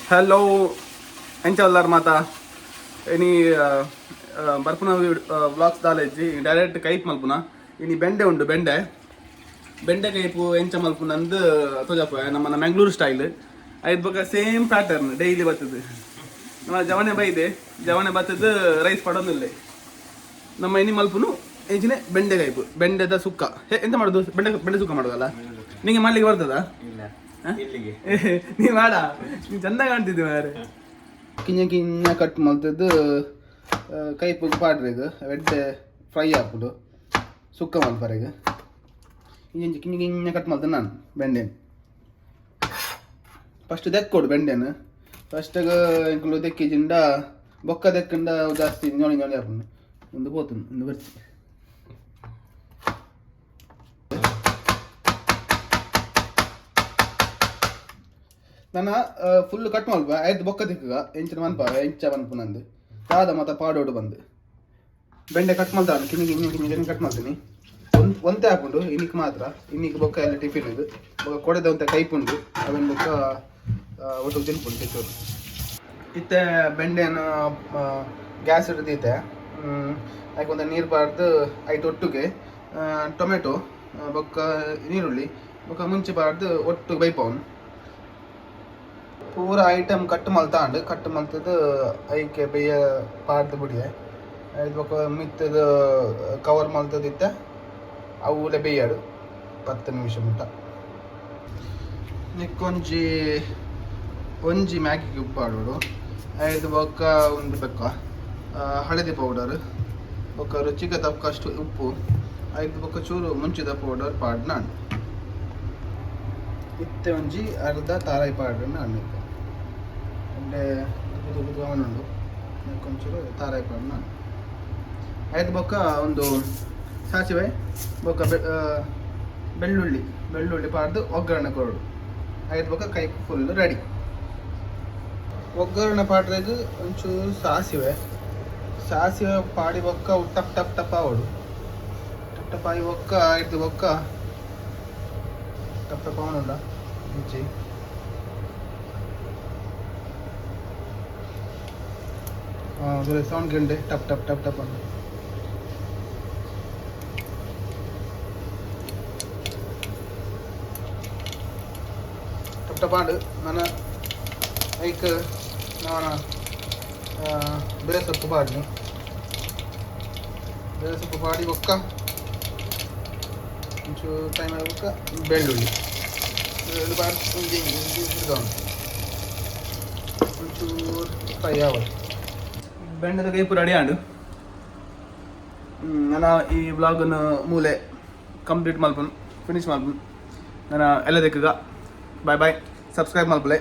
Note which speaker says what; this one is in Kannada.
Speaker 1: ಹಲೋ ಎಂಚಲ್ಲಾರ ಮಾತಾ ಇನಿ ಬರ್ಪುನ ವ್ಲಾಗ್ಸ್ ದಾಲೆಜ್ಜಿ ಡೈರೆಕ್ಟ್ ಕೈಪ್ ಮಲ್ಪುನ ಇನಿ ಬೆಂಡೆ ಉಂಡು ಬೆಂಡೆ ಕೈಪು ಎಂಚ ಮಲ್ಪುನಂದು ತೋಜಪ್ಪ ನಮ್ಮನ್ನ ಮ್ಯಾಂಗ್ಳೂರು ಸ್ಟೈಲ್ ಐದು ಬೊಕ ಸೇಮ್ ಪ್ಯಾಟರ್ನ್ ಡೈಲಿ ಬರ್ತದೆ ನಮ್ಮ ಜವನೆ ಬೈದೆ ಜವನೆ ಬರ್ತದ ರೈಸ್ ಪಡೋದಿಲ್ಲ ನಮ್ಮ ಇನಿ ಮಲ್ಪುನು ಎಂಚಿನ ಬೆಂಡೆ ಕೈಪು ಬೆಂಡೆದ ಸುಕ್ಕ ಎಂತ ಮಾಡೋದು ಬೆಂಡೆ ಸುಕ್ಕ ಮಾಡೋದಲ್ಲ ನಿಂಗೆ ಮಾಡ್ಲಿಕ್ಕೆ ಬರ್ತದಾ ನೀ ಮಾಡ ನೀ ಚಂದ ಕಾಣ್ತಿದ್ದೆ ಮಾರೆ ಕಿಂಜ ಕಟ್ ಮಾಡ್ತದ್ದು ಕೈಪು ಪಾಡ್ರಿ ಈಗ ಎಡ್ಡೆ ಫ್ರೈ ಹಾಕ್ಬಿಟ್ಟು ಸುಕ್ಕ ಮಲ್ಪಾರ ಈಗ ಕಿಂಜ ಕಟ್ ಮಾಡ್ತೇನೆ ನಾನು ಬೆಂಡೆನ ಫಸ್ಟ್ ದೆಕ್ಕೊಡು ಬೆಂಡೆನ ಫಸ್ಟಾಗ ಇಂಕಲು ದೆಕ್ಕಿಜಿಂದ ಬೊಕ್ಕ ದೆಕ್ಕಂಡ ಜಾಸ್ತಿ ಜೋಳಿ ಹಾಕೊಂಡು ಒಂದು ಹೋತುಂಡು ಒಂದು ಬರ್ತಿ ನನ್ನ ಫುಲ್ ಕಟ್ ಮಲ್ಪ ಆಯ್ತು ಬೊಕ್ಕ ದಿಕ್ಕ ಎಂಚಿನ ಮನ್ಪಾರ ಎಂಚ ಮನ್ಪುನಂದು ಯಾವ್ದ ಮತ್ತೆ ಪಾಡೋಡು ಬಂದು ಬೆಂಡೆ ಕಟ್ ಮಾಡ್ತಾನೆ ಕಿನ್ನಿ ಕಟ್ ಮಾಡ್ತೀನಿ ಒಂತೆ ಹಾಕೊಂಡು ಇನ್ನಿಕ್ ಮಾತ್ರ ಇನ್ನಿಕ್ ಬೊಕ್ಕ ಎಲ್ಲ ಟಿಫಿನ್ ಇದು ಬೊಕ್ಕ ಕೊಡೆದ ಒಂತೆ ಕೈಪುಂಡು ಅದನ್ನ ಬೊಕ್ಕ ಒಟ್ಟು ತಿನ್ಪುಂಡು ಕಿತ್ತೂರು ಇತ್ತೆ ಬೆಂಡೆಯನ್ನು ಗ್ಯಾಸ್ ಹಿಡಿದೈತೆ ಅದಕ್ಕೆ ಒಂದು ನೀರು ಬಾರ್ದು ಐದು ಒಟ್ಟಿಗೆ ಟೊಮೆಟೊ ಬೊಕ್ಕ ನೀರುಳ್ಳಿ ಬೊಕ್ಕ ಮುಂಚೆ ಬಾರ್ದು ಒಟ್ಟು ಬೈಪವನು ಪೂರ ಐಟಮ್ ಕಟ್ ಮಲ್ತಾಂಡು ಕಟ್ ಮಲ್ತದ್ದು ಐಕೆ ಬೇಯ ಪಾಡ್ದು ಬಿಡಿದೆ ಇದು ಬೊಕ್ಕ ಮಿತ್ತದ ಕವರ್ ಮಲ್ತದಿತ್ತ ಅವಲೆ ಬೇಯಾಡು 10 ನಿಮಿಷ ಮುಟ್ಟ ನಿಕ್ಕೊಂಜಿ ಒಂಜಿ ಮ್ಯಾಗಿಗೆ ಉಪ್ಪು ಆಡೋಡು ಐದು ಬೊಕ್ಕ ಒಂದು ಬೆಕ್ಕ ಹಳದಿ ಪೌಡರ್ ಬೊಕ್ಕ ರುಚಿಗೆ ತಕ್ಕಷ್ಟು ಉಪ್ಪು ಐದು ಬೊಕ್ಕ ಚೂರು ಮುಂಚಿದ ಪೌಡರ್ ಪಾಡ್ ನಾನು ಇತ್ತೆ ಒಂಜಿ ಅರ್ಧ ತಾರಾಯಿ ಪಾಡ್ರೆ ನಾನು అంటే ಉಂಡು ಕೊಂಚೂರು ತಾರಾಯಿ ಪಾಡ್ನ ಐದು ಬೊಕ್ಕ ಒಂದು ಸಾಸಿವೆ ಬೊಕ್ಕ ಬೆಳ್ಳುಳ್ಳಿ ಪಾಡ್ದು ಒಗ್ಗರಣೆ ಕೊರಡು ಐದು ಬೊಕ್ಕ ಕೈ ಫುಲ್ ರೆಡಿ ಒಗ್ಗರಣೆ ಪಾಡ್ರೆದು ಒಂಚೂರು ಸಾಸಿವೆ ಪಾಡಿ ಬೊಕ್ಕ ಟಪ್ ಆವಡು ಟಪ್ ಆಗಿ ಬೊಕ್ಕ ಐದು ಬೊಕ್ಕ ಟಪ್ ಅವನುಂಡ ಮುಂಚೆ ಸೌಂಡ್ ಗಿಂಡೆ ಟಪ್ ಅಂತ ಟಪ್ ಆಡು ನನ್ನ ಐಕ್ ನಾನು ಬೇರೆ ಸೊಪ್ಪು ಪಾಡಿ ಬೊಕ್ಕ ಒಂಚೂರು ಟೈಮ್ ಬೊಕ್ಕ ಬೆಳ್ಳುಳ್ಳಿ ಬಾಡಿ ಒಂಚೂರು ಫ್ರೈ ಆಗೋದು ಬೆಂಡದ ಕೈಪು ರೆಡಿ ಆಂಡು ನಾನು ಈ ಬ್ಲಾಗನ್ನು ಮೂಲೆ ಕಂಪ್ಲೀಟ್ ಮಲ್ಪನು ಫಿನಿಶ್ ಮಲ್ಪನು ನಾನು ಎಲ್ಲ ದಿಕ್ಕಗ ಬಾಯ್ ಸಬ್ಸ್ಕ್ರೈಬ್ ಮಲ್ಪಲೆ